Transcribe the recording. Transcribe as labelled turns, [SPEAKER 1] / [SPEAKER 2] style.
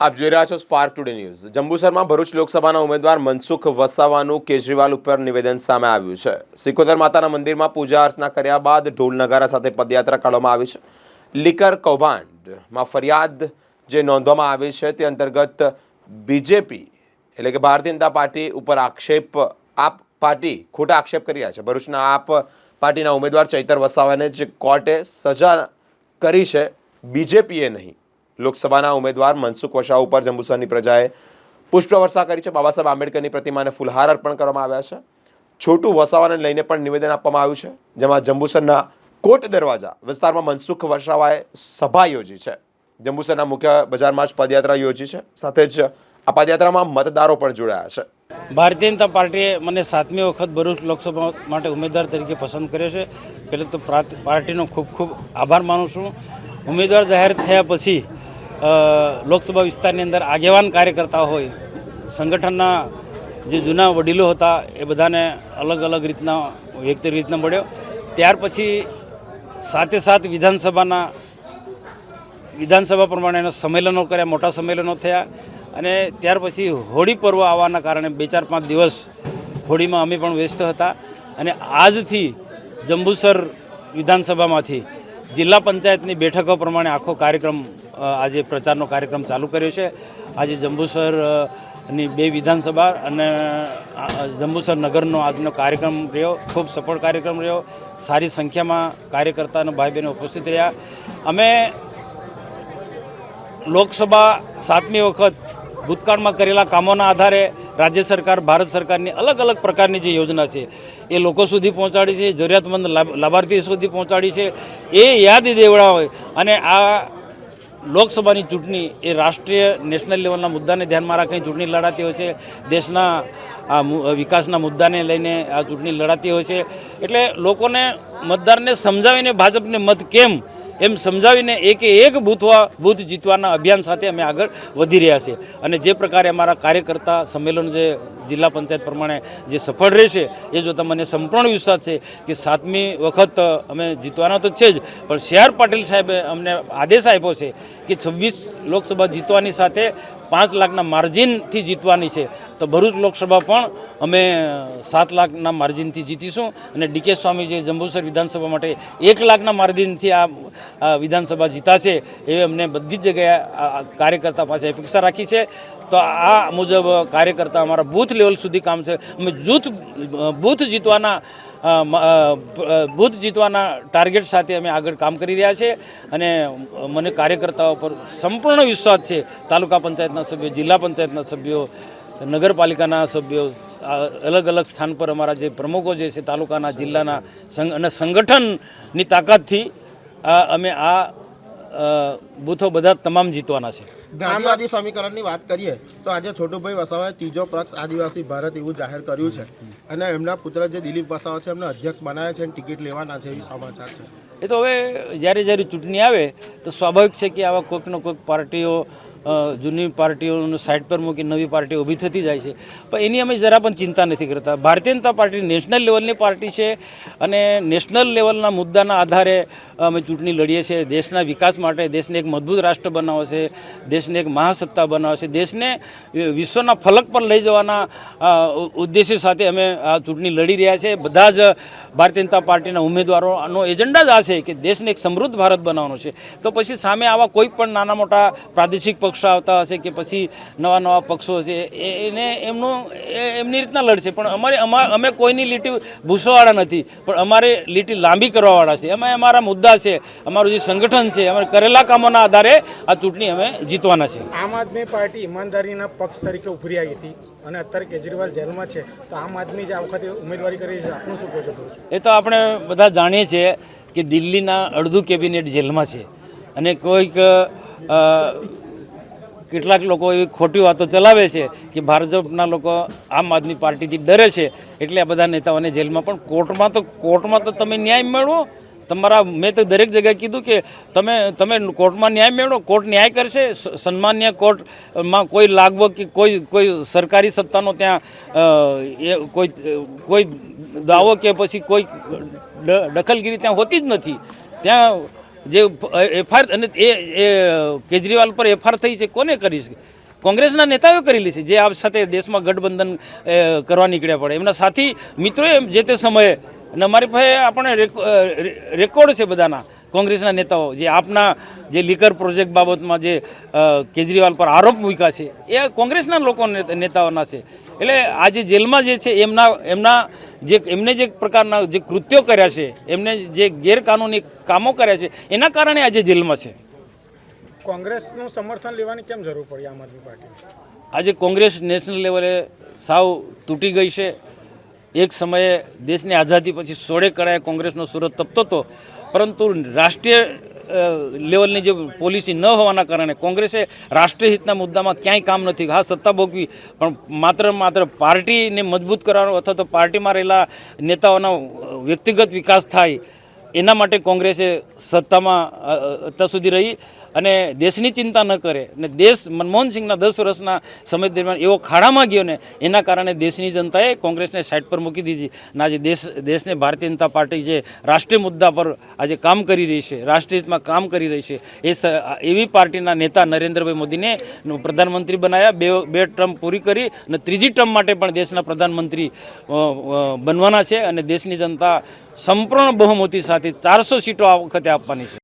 [SPEAKER 1] આપ જોઈ રહ્યા છો સ્પાર્ક ટુડે ન્યૂઝ। જંબુસરમાં ભરૂચ લોકસભાના ઉમેદવાર મનસુખ વસાવાનું કેજરીવાલ ઉપર નિવેદન સામે આવ્યું છે। સિકોતર માતાના મંદિરમાં પૂજા અર્ચના કર્યા બાદ ઢોલ નગારા સાથે પદયાત્રા કાઢવામાં આવી છે। લીકર કૌભાંડમાં ફરિયાદ જે નોંધવામાં આવી છે તે અંતર્ગત બીજેપી એટલે કે ભારતીય જનતા પાર્ટી ઉપર આપ પાર્ટી ખોટા આક્ષેપ કરી રહ્યા છે। ભરૂચના આપ પાર્ટીના ઉમેદવાર ચૈતર વસાવાને જે કોર્ટે સજા કરી છે, બીજેપીએ નહીં। લોકસભાના ઉમેદવાર મનસુખ વસાવા ઉપર જંબુસરની પ્રજાએ પુષ્પવર્ષા કરી છે। બાબા સાહેબ આંબેડકરની પ્રતિમાને ફૂલહાર અર્પણ કરવામાં આવ્યા છે। છોટુ વસાવાને લઈને પણ નિવેદન આપવામાં આવ્યું છે, જેમાં જંબુસરના કોટ દરવાજા વિસ્તારમાં મનસુખ વસાવાએ સભા યોજી છે। જંબુસરના મુખ્ય બજારમાં જ પદયાત્રા યોજી છે। સાથે જ આ પદયાત્રામાં મતદારો પણ જોડાયા છે।
[SPEAKER 2] ભારતીય જનતા પાર્ટીએ મને 7મી વખત ભરૂચ લોકસભા માટે ઉમેદવાર તરીકે પસંદ કર્યો છે। પહેલાં તો પાર્ટીનો ખૂબ ખૂબ આભાર માનું છું। ઉમેદવાર જાહેર થયા પછી લોકસભા વિસ્તારની અંદર આગેવાન કાર્યકર્તા હોય, સંગઠનના જે જૂના વડીલો હતા એ બધાને અલગ અલગ રીતના વ્યક્તિગત રીતના મળ્યો। ત્યાર પછી સાથે વિધાનસભા પ્રમાણેના સંમેલનો કર્યા, મોટા સંમેલનો થયા। અને ત્યાર પછી હોળી પર્વ આવવાના કારણે 2-4-5 દિવસ હોળીમાં અમે પણ વ્યસ્ત હતા। અને આજથી જંબુસર વિધાનસભામાંથી જિલ્લા પંચાયતની બેઠકો પ્રમાણે આખો કાર્યક્રમ આજે પ્રચારનો કાર્યક્રમ ચાલુ કર્યો છે। આજે જંબુસરની 2 વિધાનસભા અને જંબુસર નગરનો આજનો કાર્યક્રમ રહ્યો, ખૂબ સફળ કાર્યક્રમ રહ્યો। સારી સંખ્યામાં કાર્યકર્તા અને ભાઈ બહેનો ઉપસ્થિત રહ્યા। અમે લોકસભા 7મી વખત ભૂતકાળમાં કરેલા કામોના આધારે રાજ્ય સરકાર, ભારત સરકારની અલગ અલગ પ્રકારની જે યોજના છે એ લોકો સુધી પહોંચાડી છે, જરૂરિયાતમંદ લાભાર્થી સુધી પહોંચાડી છે। એ યાદ દેવડાવે અને આ લોકસભાની ચૂંટણી એ રાષ્ટ્રીય નેશનલ લેવલના મુદ્દાને ધ્યાનમાં રાખીને ચૂંટણી લડાતી હોય છે। દેશના આ વિકાસના મુદ્દાને લઈને આ ચૂંટણી લડાતી હોય છે। એટલે લોકોને, મતદારને સમજાવીને ભાજપને મત કેમ એમ સમજાવીને એક બૂથ જીતવાના અભિયાન સાથે અમે આગળ વધી રહ્યા છીએ। અને જે પ્રકારે અમારા કાર્યકર્તા સંમેલન જે જિલ્લા પંચાયત પ્રમાણે જે સફળ રહેશે એ જો તમને સંપૂર્ણ વિશ્વાસ છે કે 7મી વખત અમે જીતવાના તો છે જ, પણ CR પાટીલ સાહેબે અમને આદેશ આપ્યો છે કે 26 લોકસભા જીતવાની સાથે 5 લાખના માર્જિનથી જીતવાની છે। તો ભરૂચ લોકસભા પણ અમે 7 લાખના માર્જિનથી જીતીશું। અને DK સ્વામી જે જંબુસર વિધાનસભા માટે 1 લાખના માર્જિનથી આ વિધાનસભા જીતાશે એવી અમને બધી જ જગ્યાએ કાર્યકર્તા પાસે અપેક્ષા રાખી છે। તો આ મુજબ કાર્યકર્તા અમારા બૂથ લેવલ સુધી કામ છે। અમે બૂથ જીતવાના ટાર્ગેટ સાથે અમે આગળ કામ કરી રહ્યા છીએ। અને મને કાર્યકર્તાઓ પર સંપૂર્ણ વિશ્વાસ છે। તાલુકા પંચાયતના સભ્યો, જિલ્લા પંચાયતના સભ્યો, નગરપાલિકાના સભ્યો, અલગ અલગ સ્થાન પર અમારા જે પ્રમુખો જે છે તાલુકાના, જિલ્લાના અને સંગઠનની તાકાતથી અમે આ બૂથો બધા તમામ જીતવાના છે।
[SPEAKER 3] આદિવાસી સમીકરણની વાત કરીએ તો આજે છોટુભાઈ વસાવાએ ત્રીજો પક્ષ આદિવાસી ભારત એવું જાહેર કર્યું છે અને એમના પુત્ર જે દિલીપ વસાવા છે એમને અધ્યક્ષ બનાવ્યા છે અને ટિકિટ લેવાના છે એવી સમાચાર છે।
[SPEAKER 2] એ તો હવે જ્યારે ચૂંટણી આવે તો સ્વાભાવિક છે કે આવા કોઈકનો કોઈક પાર્ટીઓ જૂની પાર્ટીઓને સાઈડ પર મૂકી નવી પાર્ટીઓ ઊભી થતી જાય છે, પણ એની અમે જરા પણ ચિંતા નથી કરતા। ભારતીય જનતા પાર્ટી નેશનલ લેવલની પાર્ટી છે અને નેશનલ લેવલના મુદ્દાના આધારે અમે ચૂંટણી લડીએ છીએ। દેશના વિકાસ માટે, દેશને એક મજબૂત રાષ્ટ્ર બનાવવો છે, દેશને એક મહાસત્તા બનાવવો છે, દેશને વિશ્વના ફલક પર લઈ જવાના ઉદ્દેશ્ય સાથે અમે આ ચૂંટણી લડી રહ્યા છીએ। બધા જ ભારતીય જનતા પાર્ટીના ઉમેદવારોનો એજન્ડા જ આ છે કે દેશને એક સમૃદ્ધ ભારત બનાવવાનો છે। તો પછી સામે આવા કોઈ પણ નાના મોટા પ્રાદેશિક પક્ષો આવતા હશે કે પછી નવા પક્ષો હશે એને એમની રીતના લડશે, પણ અમે કોઈની લીટી ભૂસવાવાળા નથી, પણ અમારે લીટી લાંબી કરવાવાળા છે। અમે અમારા મુદ્દા છે, અમારું જે સંગઠન છે, અમે કરેલા કામોના આધારે આ ચૂંટણી અમે જીતવાના છે।
[SPEAKER 4] આમ આદમી પાર્ટી ઈમાનદારીના પક્ષ તરીકે ઉભરી આવી હતી અને અત્યારે કેજરીવાલ જેલમાં છે, તો આમ આદમી જે આ વખતે ઉમેદવારી કરી છે, આપનું શું કહો છો?
[SPEAKER 2] એ તો આપણે બધા જાણીએ છીએ કે દિલ્હીના અડધું કેબિનેટ જેલમાં છે અને કેટલાક લોકો એવી ખોટી વાતો ચલાવે છે કે ભાજપના લોકો આમ આદમી પાર્ટીથી ડરે છે એટલે આ બધા નેતાઓને જેલમાં, પણ કોર્ટમાં તો તમે ન્યાય મેળવો। મેં તો દરેક જગ્યાએ કીધું કે તમે કોર્ટમાં ન્યાય મેળવો, કોર્ટ ન્યાય કરશે। સન્માન્ય કોર્ટમાં કોઈ લાગવગ કે કોઈ સરકારી સત્તાનો ત્યાં કોઈ દાવો કે પછી કોઈ દખલગીરી ત્યાં હોતી જ નથી। ત્યાં જે એફઆઈઆર અને એ કેજરીવાલ પર એફઆઈઆર થઈ છે કોને કરી છે? કોંગ્રેસના નેતાઓએ કરેલી છે, જે આ સાથે દેશમાં ગઠબંધન કરવા નીકળ્યા પડે એમના સાથી મિત્રોએ જે તે સમયે, અને અમારી પાસે આપણે રેકોર્ડ છે બધાના કોંગ્રેસના નેતાઓ જે આપના જે લીકર પ્રોજેક્ટ બાબતમાં જે કેજરીવાલ પર આરોપ મૂક્યા છે એ કોંગ્રેસના લોકો નેતાઓના છે. એટલે આ જે જેલમાં જે છે એમને જે પ્રકારના જે કૃત્યો કર્યા છે, એમને જે ગેરકાનૂની કામો કર્યા છે એના કારણે આજે જેલમાં છે.
[SPEAKER 4] કોંગ્રેસનું સમર્થન લેવાની કેમ જરૂર પડી આમ આદમી પાર્ટી?
[SPEAKER 2] આજે કોંગ્રેસ નેશનલ લેવલે સાવ તૂટી ગઈ છે. એક સમયે દેશની આઝાદી પછી સોળે કળાએ કોંગ્રેસનો સુરત તપતો હતો, પરંતુ રાષ્ટ્રીય લેવલની જે પોલિસી ન હોવાના કારણે કોંગ્રેસે રાષ્ટ્રીય હિતના મુદ્દામાં ક્યાંય કામ નથી. હા, સત્તા ભોગવી, પણ માત્ર પાર્ટીને મજબૂત કરવાનો અથવા તો પાર્ટીમાં રહેલા નેતાઓનો વ્યક્તિગત વિકાસ થાય એના માટે કોંગ્રેસે સત્તામાં અત્યાર સુધી રહી અને દેશની ચિંતા ન કરે. અને દેશ મનમોહનસિંહના 10 વર્ષના સમય દરમિયાન એવો ખાડામાં ગયો ને એના કારણે દેશની જનતાએ કોંગ્રેસને સાઈડ પર મૂકી દીધી. અને આજે દેશને ભારતીય જનતા પાર્ટી જે રાષ્ટ્રીય મુદ્દા પર આજે કામ કરી રહી છે, રાષ્ટ્રીય હિતમાં કામ કરી રહી છે, એવી પાર્ટીના નેતા નરેન્દ્રભાઈ મોદીને પ્રધાનમંત્રી બનાવ્યા. બે ટર્મ પૂરી કરી અને ત્રીજી ટર્મ માટે પણ દેશના પ્રધાનમંત્રી બનવાના છે. અને દેશની જનતા સંપૂર્ણ બહુમતી સાથે 400 સીટો આ વખતે આપવાની છે.